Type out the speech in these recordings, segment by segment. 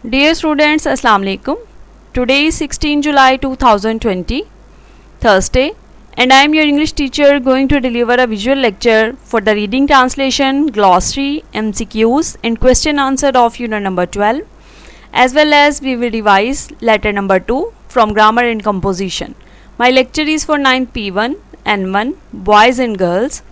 Dear students, Assalamu alaikum. Today is 16 July 2020, Thursday, and I am your English teacher going to deliver a visual lecture for the reading translation, glossary, MCQs, and question answer of unit number 12, as well as we will revise letter number 2 from grammar and composition. My lecture is for 9th P1 N1 boys and girls.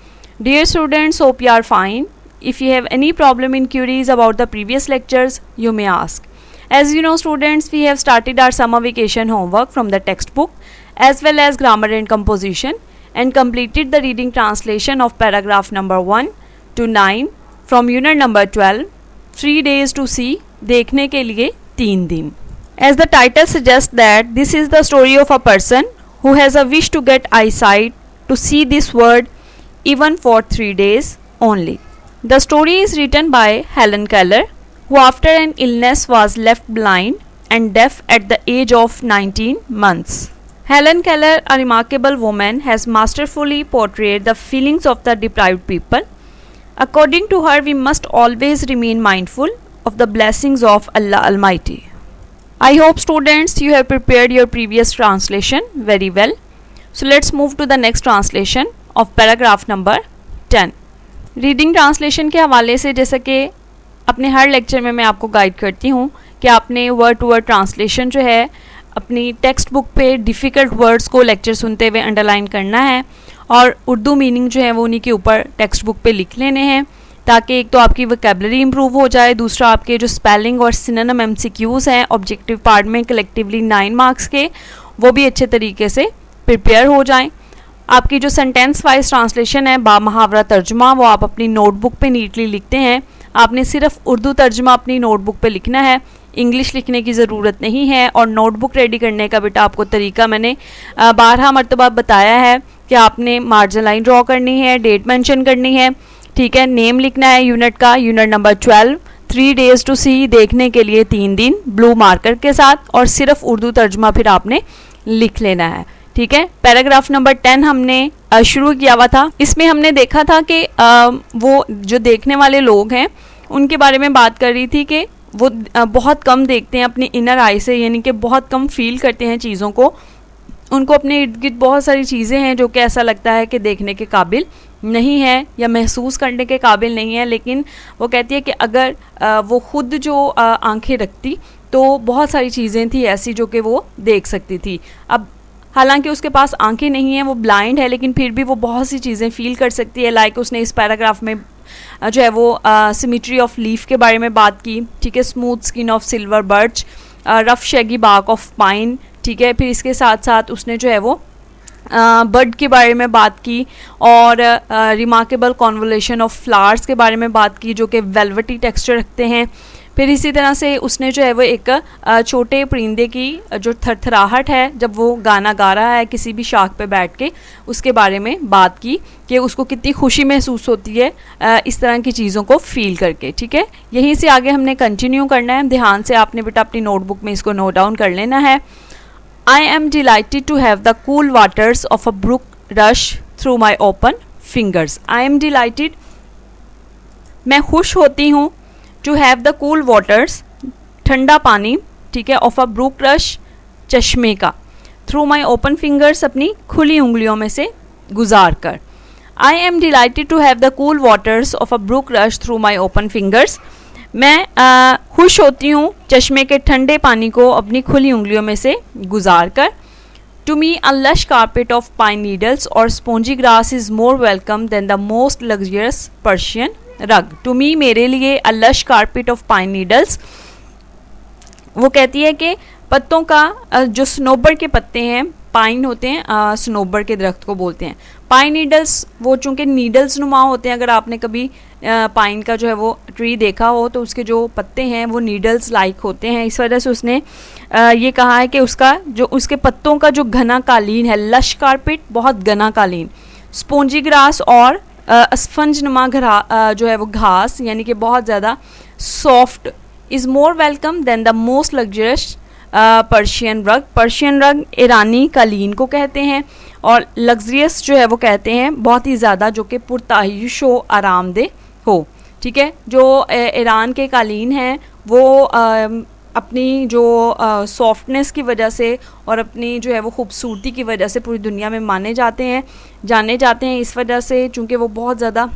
Dear students, hope you are fine. If you have any problem in queries about the previous lectures, you may ask. As you know students, we have started our summer vacation homework from the textbook as well as grammar and composition and completed the reading translation of paragraph number 1 to 9 from unit number 12, 3 days to see, देखने के लिए 3 दिन. As the title suggests that this is the story of a person who has a wish to get eyesight to see this world even for 3 days only. The story is written by Helen Keller, who after an illness was left blind and deaf at the age of 19 months. Helen Keller, a remarkable woman, has masterfully portrayed the feelings of the deprived people. According to her, we must always remain mindful of the blessings of Allah Almighty. I hope students you have prepared your previous translation very well. So let's move to the next translation of paragraph number 10. Reading translation के हवाले से जैसा कि अपने हर lecture में मैं आपको guide करती हूँ कि आपने वर्ड टू वर्ड ट्रांसलेशन जो है अपनी टेक्स्ट बुक पे डिफ़िकल्ट वर्ड्स को लेक्चर सुनते हुए अंडरलाइन करना है और उर्दू मीनिंग जो है वो उन्हीं के ऊपर टेक्स्ट बुक पे लिख लेने हैं ताकि एक तो आपकी वोकैबुलरी इंप्रूव हो जाए, दूसरा आपके जो स्पेलिंग और सिनोनिम एमसीक्यूज़ हैं ऑब्जेक्टिव पार्ट में कलेक्टिवली 9 मार्क्स के वो भी अच्छे तरीके से प्रिपेयर हो जाएँ. आपकी जो सेंटेंस वाइज ट्रांसलेशन है बा मुहावरा तर्जुमा वो आप अपनी नोटबुक पे नीटली लिखते हैं. आपने सिर्फ उर्दू तर्जुमा अपनी नोटबुक पे लिखना है, इंग्लिश लिखने की ज़रूरत नहीं है. और नोटबुक रेडी करने का बेटा आपको तरीका मैंने 12 मरतबा बताया है कि आपने मार्जिन लाइन ड्रॉ करनी है, डेट मेंशन करनी है, ठीक है, नेम लिखना है यूनिट का, यूनिट नंबर 12, 3 डेज़ टू सी, देखने के लिए 3 दिन ब्लू मार्कर के साथ, और सिर्फ उर्दू तर्जुमा फिर आपने लिख लेना है. ठीक है. पैराग्राफ नंबर 10 हमने शुरू किया हुआ था. इसमें हमने देखा था कि वो जो देखने वाले लोग हैं उनके बारे में बात कर रही थी कि वो बहुत कम देखते हैं अपनी इनर आई से, यानी कि बहुत कम फील करते हैं चीज़ों को. उनको अपने इर्द गिर्द बहुत सारी चीज़ें हैं जो कि ऐसा लगता है कि देखने के काबिल नहीं है या महसूस करने के काबिल नहीं है, लेकिन वो कहती है कि अगर वो ख़ुद जो आंखें रखती तो बहुत सारी चीज़ें थी ऐसी जो कि वो देख सकती थी. अब हालांकि उसके पास आंखें नहीं हैं, वो ब्लाइंड है, लेकिन फिर भी वो बहुत सी चीज़ें फ़ील कर सकती है. लाइक उसने इस पैराग्राफ में जो है वो सिमेट्री ऑफ लीफ के बारे में बात की, ठीक है, smooth skin of silver birch, rough shaggy bark of pine, ठीक है. फिर इसके साथ साथ उसने जो है वो बर्ड के बारे में बात की और रिमार्केबल कॉन्वोल्यूशन ऑफ फ्लावर्स के बारे में बात की जो कि वेलवेटी टेक्सचर रखते हैं. फिर इसी तरह से उसने जो है वो एक छोटे परिंदे की जो थरथराहट है जब वो गाना गा रहा है किसी भी शाख पे बैठ के, उसके बारे में बात की कि उसको कितनी खुशी महसूस होती है इस तरह की चीज़ों को फील करके. ठीक है, यहीं से आगे हमने कंटिन्यू करना है. ध्यान से आपने बेटा अपनी नोटबुक में इसको नोट डाउन कर लेना है. I am delighted to have the cool waters of a brook rush through my open fingers. I am delighted, मैं खुश होती हूँ, to have the cool waters, ठंडा पानी, ठीक है, ऑफ अ ब्रुक रश, चश्मे का, थ्रू माई ओपन फिंगर्स, अपनी खुली उंगलियों में से गुजार कर. I am delighted to have the cool waters of a brook rush through my open fingers. मैं खुश होती हूँ चश्मे के ठंडे पानी को अपनी खुली उंगलियों में से गुजार कर. To me a lush carpet of pine needles और spongy grass is more welcome than the most luxurious Persian rug. To me, मेरे लिए, a lush carpet of pine needles, वो कहती है कि पत्तों का जो स्नोबर के पत्ते हैं, पाइन होते हैं, स्नोबर के दरख्त को बोलते हैं. पाइन नीडल्स वो चूँकि नीडल्स नुमा होते हैं, अगर आपने कभी पाइन का जो है वो ट्री देखा हो तो उसके जो पत्ते हैं वो नीडल्स लाइक होते हैं. इस वजह से उसने ये कहा है कि उसका जो उसके पत्तों का जो घना कालीन है, लश कारपेट बहुत घना कालीन, स्पॉन्जी ग्रास और स्पंज नुमा जो है वो घास, यानी कि बहुत ज़्यादा soft, is more welcome than the most luxurious Persian rug. Persian rug ईरानी कालीन को कहते हैं और लग्जरियस जो है वो कहते हैं बहुत ही ज़्यादा जो कि पुरतायुश हो, आरामदेह हो. ठीक है, जो ईरान के कालीन हैं वो अपनी जो सॉफ्टनेस की वजह से और अपनी जो है वो खूबसूरती की वजह से पूरी दुनिया में जाने जाते हैं इस वजह से, चूँकि वो बहुत ज़्यादा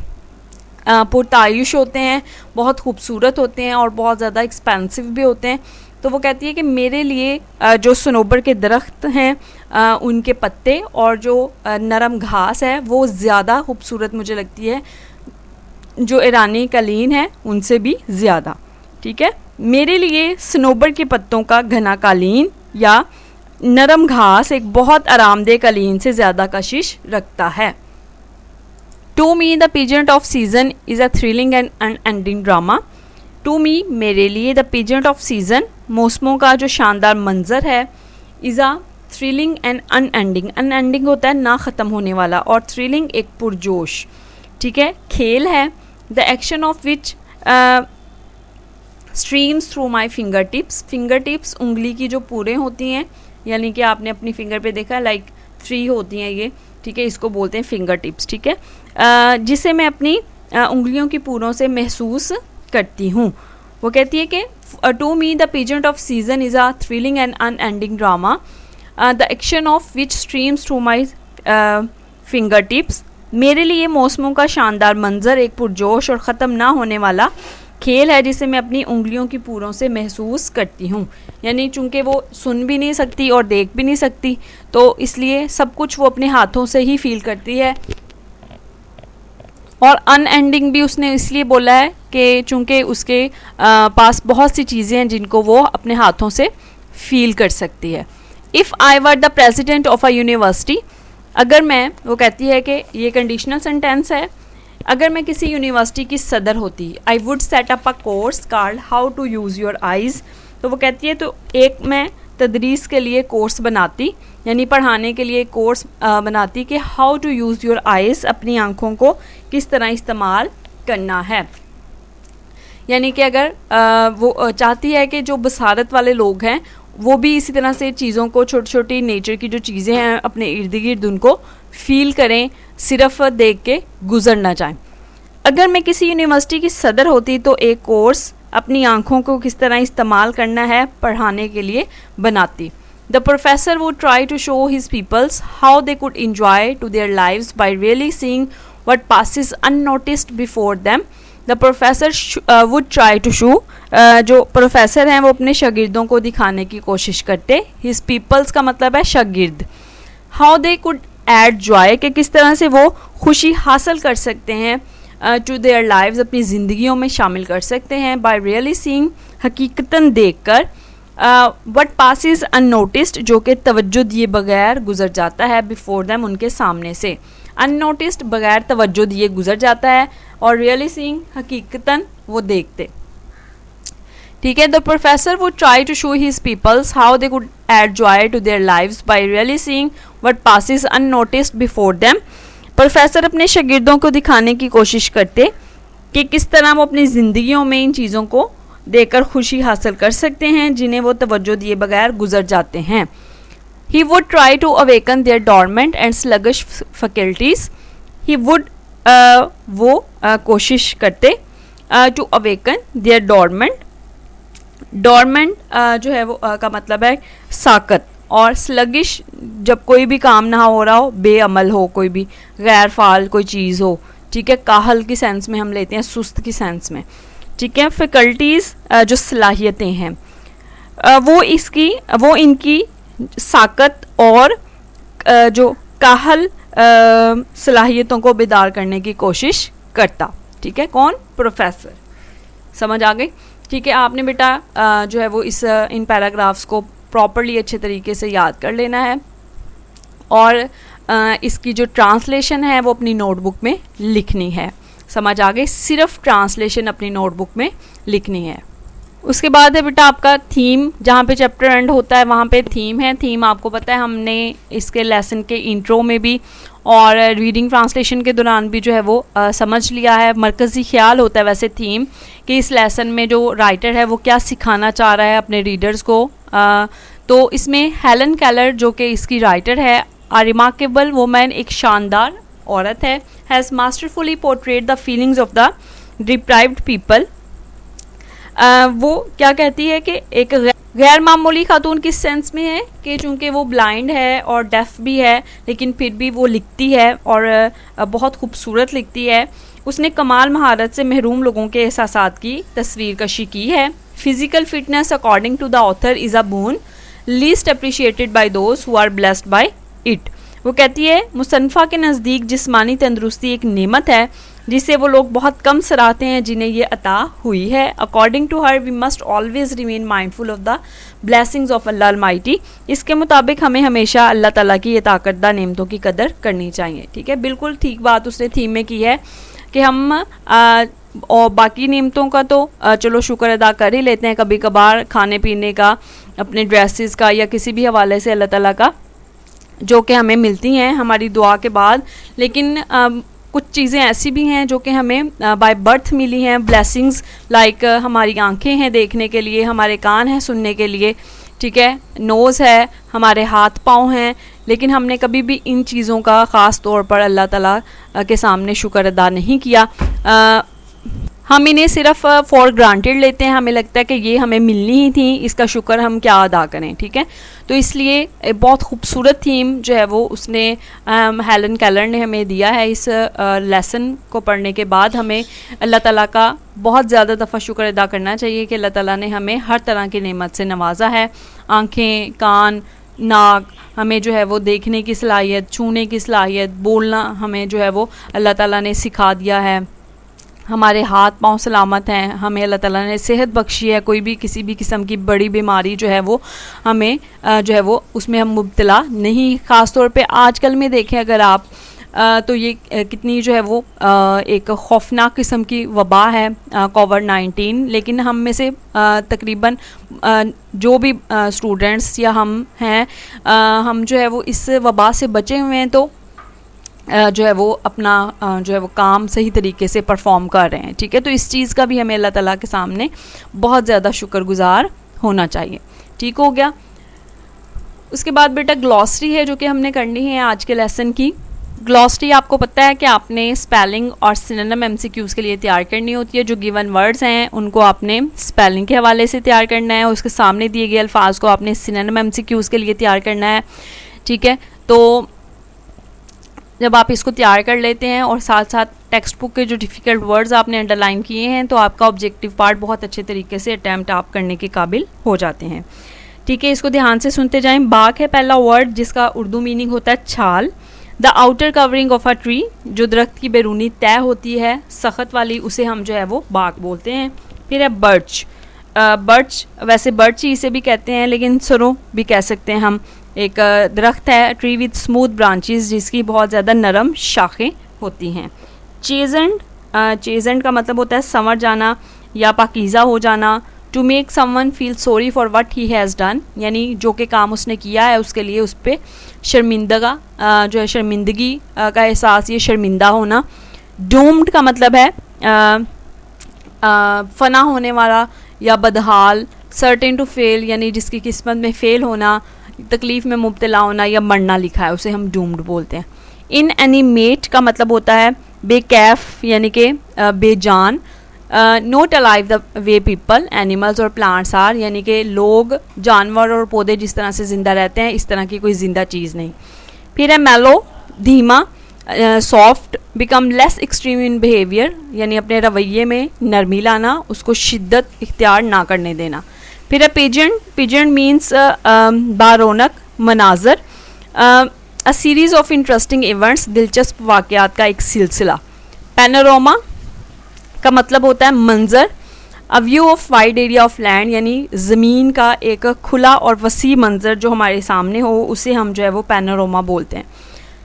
पुरतायुश होते हैं, बहुत खूबसूरत होते हैं और बहुत ज़्यादा एक्सपेंसिव भी होते हैं। तो वो कहती है कि मेरे लिए जो सनोबर के दरख्त हैं उनके पत्ते और जो नरम घास है वो ज़्यादा खूबसूरत मुझे लगती है जो ईरानी कालीन है उनसे भी ज़्यादा। ठीक है, मेरे लिए सनोबर के पत्तों का घना कालीन या नरम घास एक बहुत आरामदेह कालीन से ज़्यादा कशिश रखता है। To me the pageant of season is a thrilling and unending drama. To me मेरे लिए द पीजेंट ऑफ सीज़न मौसमों का जो शानदार मंजर है, is a thrilling and unending होता है ना ख़त्म होने वाला, और थ्रिलिंग एक पुरजोश, ठीक है, खेल है। The action of which streams through my finger tips उंगली की जो पूरें होती हैं, यानी कि आपने अपनी फिंगर पे देखा लाइक 3 होती हैं ये, ठीक है, इसको बोलते हैं फिंगर टिप्स। ठीक है, जिसे मैं अपनी उंगलियों की पूरों से महसूस करती हूँ। वो कहती है कि to me the pageant of season is a thrilling and unending drama, the action of which streams through my finger tips. मेरे लिए मौसमों का शानदार मंजर एक पुरजोश और ख़त्म ना होने वाला खेल है जिसे मैं अपनी उंगलियों की पूरों से महसूस करती हूँ। यानी चूँकि वो सुन भी नहीं सकती और देख भी नहीं सकती, तो इसलिए सब कुछ वो अपने हाथों से ही फील करती है। और अनएंडिंग भी उसने इसलिए बोला है कि चूँकि उसके पास बहुत सी चीज़ें हैं जिनको वो अपने हाथों से फील कर सकती है। If I were the president of a university, अगर मैं, वो कहती है कि ये कंडीशनल सेंटेंस है, अगर मैं किसी यूनिवर्सिटी की सदर होती, I would set up a course called how to use your eyes. तो वो कहती है तो एक मैं तदरीस के लिए कोर्स बनाती, यानी पढ़ाने के लिए कोर्स बनाती कि how to use your eyes, अपनी आँखों को किस तरह इस्तेमाल करना है। यानी कि अगर वो चाहती है कि जो बसारत वाले लोग हैं वो भी इसी तरह से चीज़ों को, छोटी छोटी नेचर की जो चीज़ें हैं अपने इर्द गिर्द उनको फील करें, सिर्फ देख के गुजर ना जाएं। अगर मैं किसी यूनिवर्सिटी की सदर होती तो एक कोर्स अपनी आँखों को किस तरह इस्तेमाल करना है पढ़ाने के लिए बनाती। The professor would try to show his peoples how they could enjoy to their lives by really seeing what passes unnoticed before them. The professor would try to show, जो प्रोफेसर हैं वो अपने शागिर्दों को दिखाने की कोशिश करते, हिज पीपल्स का मतलब है शागिर्द, how they could enjoy, कि किस तरह से वो खुशी हासिल कर सकते हैं, टू देयर लाइव्स, अपनी ज़िंदगियों में शामिल कर सकते हैं, बाय रियली सीइंग, हकीकतन देख कर, व्हाट पासिस अननोटिस्ड, जो कि तवज्जो दिए बगैर गुजर जाता है, बिफोर देम, उनके सामने से, अननोटिस्ड बगैर तवज्जो दिए गुजर जाता है, और रियली सीइंग हकीकतन वो देखते। ठीक है, the professor would try to show his peoples how they could enjoy to their lives by really seeing what passes unnoticed before them. Professor अपने शागिर्दों को दिखाने की कोशिश करते कि किस तरह वो अपनी ज़िंदगियों में इन चीज़ों को देखकर खुशी हासिल कर सकते हैं जिन्हें वो तवज्जो दिए बगैर गुजर जाते हैं। He would try to awaken their dormant and sluggish faculties. He would, वो कोशिश करते, टू अवेकन देयर डॉर्मेंट जो है वो का मतलब है साकत, और स्लगिश जब कोई भी काम ना हो रहा हो, बेअमल हो, कोई भी गैर फाल कोई चीज़ हो, ठीक है, काहल की सेंस में हम लेते हैं, सुस्त की सेंस में, ठीक है। फैकल्टीज़ जो सलाहियतें हैं, वो इनकी साकत और जो काहल सलाहियतों को बेदार करने की कोशिश करता। ठीक है, कौन? प्रोफेसर। समझ आ गई? ठीक है, आपने बेटा जो है वो इन पैराग्राफ्स को प्रॉपरली अच्छे तरीके से याद कर लेना है, और इसकी जो ट्रांसलेशन है वो अपनी नोटबुक में लिखनी है। समझ आ गई? सिर्फ ट्रांसलेशन अपनी नोटबुक में लिखनी है। उसके बाद है बेटा आपका थीम, जहाँ पे चैप्टर एंड होता है वहाँ पे थीम है। थीम आपको पता है, हमने इसके लेसन के इंट्रो में भी और रीडिंग ट्रांसलेशन के दौरान भी जो है वो समझ लिया है। मरकज़ी ख्याल होता है वैसे थीम कि इस लेसन में जो राइटर है वो क्या सिखाना चाह रहा है अपने रीडर्स को। तो इसमें हेलन केलर जो कि इसकी राइटर है, आ रिमार्केबल वुमन, एक शानदार औरत है, has masterfully portrait the feelings of the deprived people. वो क्या कहती है कि एक गैर मामूली खातून किस सेंस में है कि चूँकि वो ब्लाइंड है और डेफ भी है, लेकिन फिर भी वो लिखती है और बहुत खूबसूरत लिखती है। उसने कमाल महारत से महरूम लोगों के एहसासात की तस्वीर कशी की है। Physical fitness according to the author is a boon least appreciated by those who are blessed by it. वो कहती है मुसन्फ़ा के नज़दीक जिस्मानी तंदुरुस्ती एक नेमत है जिसे वो लोग बहुत कम सराहते हैं जिन्हें ये अता हुई है। According to her we must always remain mindful of the blessings of Allah Almighty. इसके मुताबिक हमें हमेशा अल्लाह ताला की ये ताकतदा नेमतों की कदर करनी चाहिए। ठीक है, बिल्कुल ठीक बात उसने थीम में की है कि हम और बाकी नेमतों का तो चलो शुक्र अदा कर ही लेते हैं, कभी कभार खाने पीने का, अपने ड्रेसेस का या किसी भी हवाले से अल्लाह ताला का जो कि हमें मिलती हैं हमारी दुआ के बाद। लेकिन कुछ चीज़ें ऐसी भी हैं जो कि हमें बाय बर्थ मिली हैं, ब्लेसिंग्स लाइक हमारी आंखें हैं देखने के लिए, हमारे कान हैं सुनने के लिए, ठीक है, नोज़ है, हमारे हाथ पाँव हैं, लेकिन हमने कभी भी इन चीज़ों का ख़ास तौर पर अल्लाह ताला के सामने शुक्र अदा नहीं किया। हम इन्हें सिर्फ फॉर ग्रांटेड लेते हैं, हमें लगता है कि ये हमें मिलनी ही थी, इसका शुक्र हम क्या अदा करें। ठीक है, तो इसलिए बहुत खूबसूरत थीम जो है वो उसने हेलन केलर ने हमें दिया है। इस लेसन को पढ़ने के बाद हमें अल्लाह ताला का बहुत ज़्यादा दफ़ा शुक्र अदा करना चाहिए कि अल्लाह ताला ने हमें हर तरह की नेमत से नवाजा है। आँखें, कान, नाक, हमें जो है वो देखने की सलाहियत, छूने की सलाहियत, बोलना हमें जो है वो अल्लाह ताला ने सिखा दिया है। हमारे हाथ पांव सलामत हैं, हमें अल्लाह ताला ने सेहत बख्शी है, कोई भी किसी भी किस्म की बड़ी बीमारी जो है वो हमें जो है वो उसमें हम मुब्तला नहीं। ख़ास तौर पे आजकल में देखें अगर आप तो ये कितनी जो है वो एक खौफनाक किस्म की वबा है कोविड-19, लेकिन हम में से तकरीबन जो भी स्टूडेंट्स या हम हैं हम जो है वो इस वबा से बचे हुए हैं, तो जो है वो अपना जो है वो काम सही तरीके से परफॉर्म कर रहे हैं। ठीक है, तो इस चीज़ का भी हमें अल्लाह ताला के सामने बहुत ज़्यादा शुक्रगुजार होना चाहिए। ठीक हो गया। उसके बाद बेटा ग्लॉसरी है जो कि हमने करनी है आज के लेसन की। ग्लॉसरी आपको पता है कि आपने स्पेलिंग और सिनोनिम एमसीक्यूज़ के लिए तैयार करनी होती है। जो गिवन वर्ड्स हैं उनको आपने स्पेलिंग के हवाले से तैयार करना है, उसके सामने दिए गए अल्फाज को आपने सिनोनिम एमसीक्यूज़ के लिए तैयार करना है। ठीक है, तो जब आप इसको तैयार कर लेते हैं और साथ साथ टेक्स्ट बुक के जो डिफ़िकल्ट वर्ड्स आपने अंडरलाइन किए हैं, तो आपका ऑब्जेक्टिव पार्ट बहुत अच्छे तरीके से अटैम्प्ट आप करने के काबिल हो जाते हैं। ठीक है, इसको ध्यान से सुनते जाएं। बाग है पहला वर्ड जिसका उर्दू मीनिंग होता है छाल। The outer covering of a tree, जो दरख्त की बैरूनी तय होती है सख्त वाली, उसे हम जो है वो बाग बोलते हैं। फिर है बर्च। बर्च वैसे बर्च ही इसे भी कहते हैं, लेकिन सरो भी कह सकते हैं हम। एक दरख्त है ट्री विद स्मूथ ब्रांचेस जिसकी बहुत ज़्यादा नरम शाखें होती हैं। चेजेंड, चेजेंड का मतलब होता है संवर जाना या पाकीज़ा हो जाना। To make someone feel sorry for what he has done, यानी जो कि काम उसने किया है उसके लिए उस पर शर्मिंदगा जो है शर्मिंदगी का एहसास, ये शर्मिंदा होना। डूम्ड का मतलब है फना होने वाला या बदहाल। सर्टेन टू फेल, यानी जिसकी किस्मत में फ़ेल होना, तकलीफ़ में मुब्तला होना या मरना लिखा है, उसे हम डूम्ड बोलते हैं। इन एनिमेट का मतलब होता है बेकैफ यानी कि बेजान। Note alive the way people, animals और प्लांट्स आर, यानी कि लोग, जानवर और पौधे जिस तरह से ज़िंदा रहते हैं इस तरह की कोई ज़िंदा चीज़ नहीं। फिर है मेलो, धीमा। Soft, become less extreme in behaviour, यानी अपने रवैये में नरमी लाना, उसको शिद्दत इख्तियार ना करने देना। फिर है पिजन। पिजन मीन्स बारौनक, मनाजर। A series of interesting events, दिलचस्प वाक़यात का एक सिलसिला। पैनोरामा का मतलब होता है मंजर। A view of wide area of land, यानी ज़मीन का एक खुला और वसी मंजर जो हमारे सामने हो, उसे हम जो है वो पैनोरामा बोलते हैं।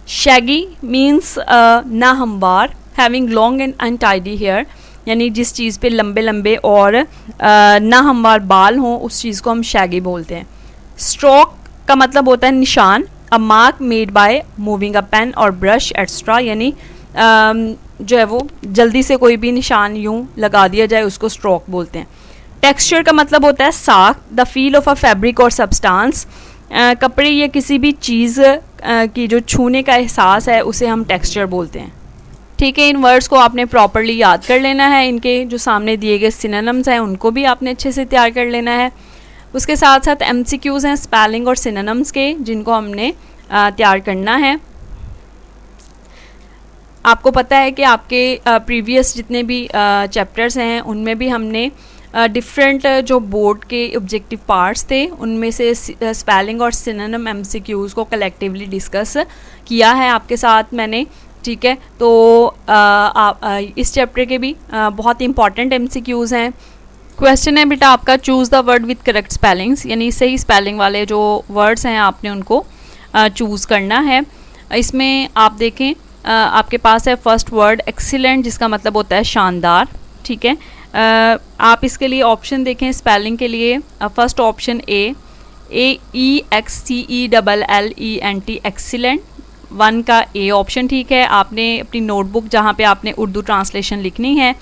शैगी मीन्स ना हमवार, having long and untidy hair, यानी जिस चीज़ पे लंबे लंबे और ना हमवार बाल हों उस चीज़ को हम शैगी बोलते हैं। स्ट्रोक का मतलब होता है निशान। A mark made by moving a pen और ब्रश एक्स्ट्रा, यानी जो है वो जल्दी से कोई भी निशान यूँ लगा दिया जाए उसको स्ट्रोक बोलते हैं। टेक्सचर का मतलब होता है साख। The feel of a fabric और सब्सटेंस, कपड़े या किसी भी चीज़ की जो छूने का एहसास है उसे हम टेक्सचर बोलते हैं। ठीक है। इन वर्ड्स को आपने प्रॉपरली याद कर लेना है, इनके जो सामने दिए गए सिनोनिम्स हैं उनको भी आपने अच्छे से तैयार कर लेना है। उसके साथ साथ MCQs हैं स्पेलिंग और सिनोनिम्स के, जिनको हमने तैयार करना है। आपको पता है कि आपके प्रीवियस जितने भी चैप्टर्स हैं उनमें भी हमने डिफरेंट जो बोर्ड के ऑब्जेक्टिव पार्ट्स थे उनमें से स्पेलिंग और सिनोनिम MCQs को कलेक्टिवली डिस्कस किया है आपके साथ मैंने, ठीक है। तो इस चैप्टर के भी बहुत इंपॉर्टेंट MCQs हैं। क्वेश्चन है बेटा आपका, choose the word with correct spellings, यानी सही स्पेलिंग वाले जो वर्ड्स हैं आपने उनको चूज़ करना है। इसमें आप देखें आपके पास है फर्स्ट वर्ड एक्सीलेंट, जिसका मतलब होता है शानदार, ठीक है। आप इसके लिए ऑप्शन देखें स्पेलिंग के लिए। फर्स्ट ऑप्शन AEXCELLENT एक्सीलेंट, 1 का A ऑप्शन, ठीक है। आपने अपनी नोटबुक जहाँ पे आपने उर्दू ट्रांसलेशन लिखनी है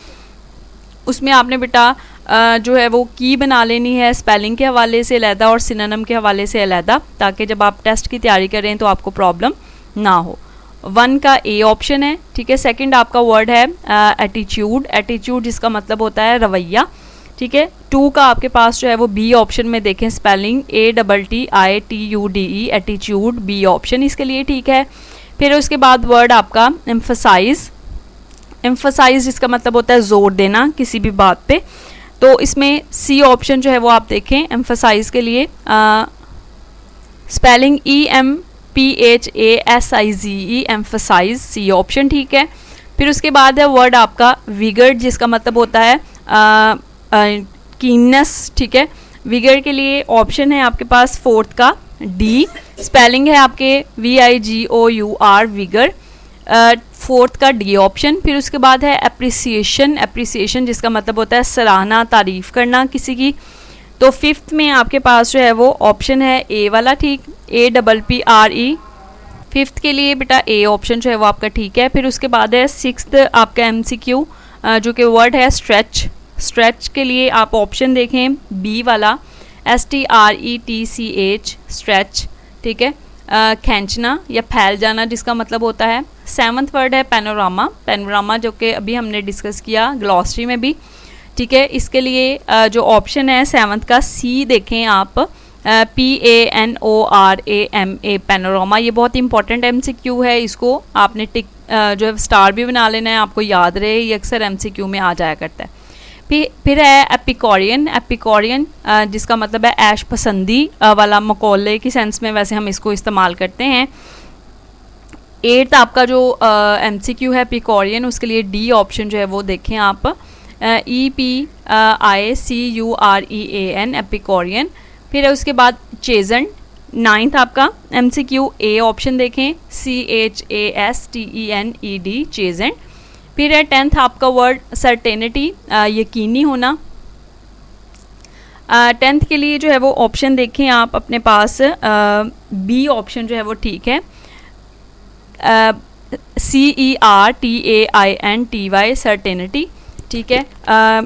उसमें आपने बेटा जो है वो की बना लेनी है स्पेलिंग के हवाले से अलहदा और सिनोनिम के हवाले से अलहदा, ताकि जब आप टेस्ट की तैयारी करें तो आपको प्रॉब्लम ना हो। 1 का A ऑप्शन है, ठीक है। सेकंड आपका वर्ड है एटीट्यूड, एटीट्यूड जिसका मतलब होता है रवैया, ठीक है। 2 का आपके पास जो है वो B ऑप्शन में देखें spelling ATTITUDE attitude, B option इसके लिए, ठीक है। फिर उसके बाद वर्ड आपका एम्फसाइज, एम्फसाइज जिसका मतलब होता है जोर देना किसी भी बात पे, तो इसमें C ऑप्शन जो है वो आप देखें एम्फसाइज के लिए spelling EMPHASIZE emphasize, C option, ठीक है। फिर उसके बाद है वर्ड आपका विगर्ड, जिसका मतलब होता है कीननेस, ठीक है। विगर के लिए ऑप्शन है आपके पास फोर्थ का D, स्पेलिंग है आपके VIGOUR विगर, फोर्थ का D ऑप्शन। फिर उसके बाद है एप्रिसिएशन, एप्रिसिएशन जिसका मतलब होता है सराहना, तारीफ़ करना किसी की, तो फिफ्थ में आपके पास जो है वो ऑप्शन है A वाला, ठीक, APPRE, फिफ्थ के लिए बेटा A ऑप्शन जो है वो आपका ठीक है। फिर उसके बाद है सिक्स्थ आपका MCQ जो कि वर्ड है स्ट्रेच, स्ट्रेच के लिए आप ऑप्शन देखें B वाला STRETCH स्ट्रेच, ठीक है। खींचना या फैल जाना जिसका मतलब होता है। सेवन्थ वर्ड है पैनोरामा, पैनोरामा जो कि अभी हमने डिस्कस किया ग्लॉसरी में भी, ठीक है। इसके लिए जो ऑप्शन है सेवन्थ का C देखें आप PANORAMA पैनोरामा, ये बहुत इंपॉर्टेंट MCQ है, इसको आपने टिक जो है स्टार भी बना लेना है, आपको याद रहे, ये अक्सर MCQ में आ जाया करता है। फिर है एपिकोरियन, एपिकोरियन जिसका मतलब है ऐश पसंदी वाला, मकौले की सेंस में वैसे हम इसको इस्तेमाल करते हैं। एट्थ आपका जो MCQ है एपिकोरियन, उसके लिए D ऑप्शन जो है वो देखें आप EPICUREAN एपिकोरियन। फिर है उसके बाद चेजेंट, नाइन्थ आपका MCQ A ऑप्शन देखें CHASTENED चेजेंट। फिर है टेंथ आपका वर्ड सर्टेनिटी, यकीनी होना। टेंथ के लिए जो है वो ऑप्शन देखें आप अपने पास B ऑप्शन जो है वो ठीक है, CERTAINTY सर्टेनिटी, ठीक है,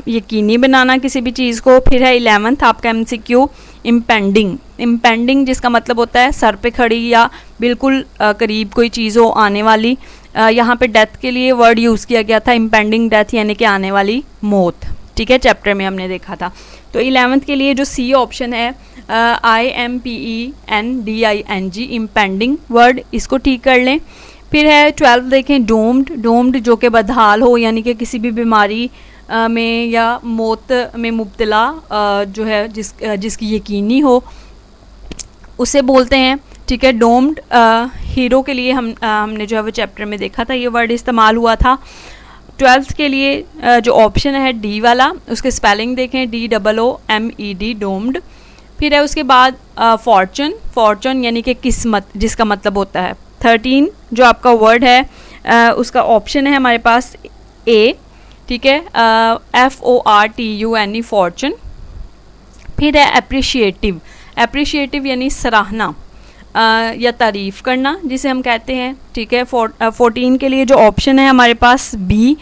यकीनी बनाना किसी भी चीज़ को। फिर है 11th आपका MCQ इम्पेंडिंग, इम्पेंडिंग जिसका मतलब होता है सर पे खड़ी या बिल्कुल करीब कोई चीज़ हो आने वाली। यहाँ पे डेथ के लिए वर्ड यूज़ किया गया था इम्पेंडिंग डेथ, यानी कि आने वाली मौत, ठीक है, चैप्टर में हमने देखा था। तो 11th के लिए जो C ऑप्शन है IMPENDING इम्पेंडिंग वर्ड, इसको ठीक कर लें। फिर है 12 देखें डोम्ड, डोम्ड जो कि बदहाल हो, यानी कि किसी भी बीमारी में या मौत में मुब्तला जो है जिसकी यकीनी हो उसे बोलते हैं, ठीक है, डोम्ड। हीरो के लिए हमने जो है वो चैप्टर में देखा था, ये वर्ड इस्तेमाल हुआ था। 12th के लिए जो ऑप्शन है D वाला, उसके स्पेलिंग देखें DOOMED डोम्ड। फिर है उसके बाद फॉर्चून, फॉर्चून यानी कि किस्मत जिसका मतलब होता है। 13 जो आपका वर्ड है उसका ऑप्शन है हमारे पास A, ठीक है, FORTUNE फॉर्चून। फिर है अप्रिशिएटिव, अप्रिशिएटिव यानी सराहना या तारीफ़ करना जिसे हम कहते हैं, ठीक है। 14 के लिए जो ऑप्शन है हमारे पास B,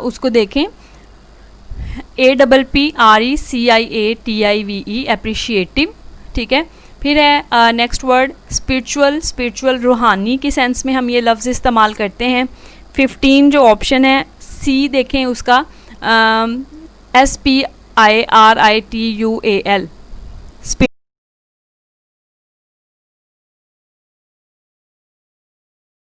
उसको देखें APPRECIATIVE अप्रिशिएटिव, ठीक है। फिर है नेक्स्ट वर्ड स्पिरिचुअल, स्पिरिचुअल रूहानी की सेंस में हम ये लफ्ज़ इस्तेमाल करते हैं। 15 जो ऑप्शन है सी देखें उसका SPIRITUAL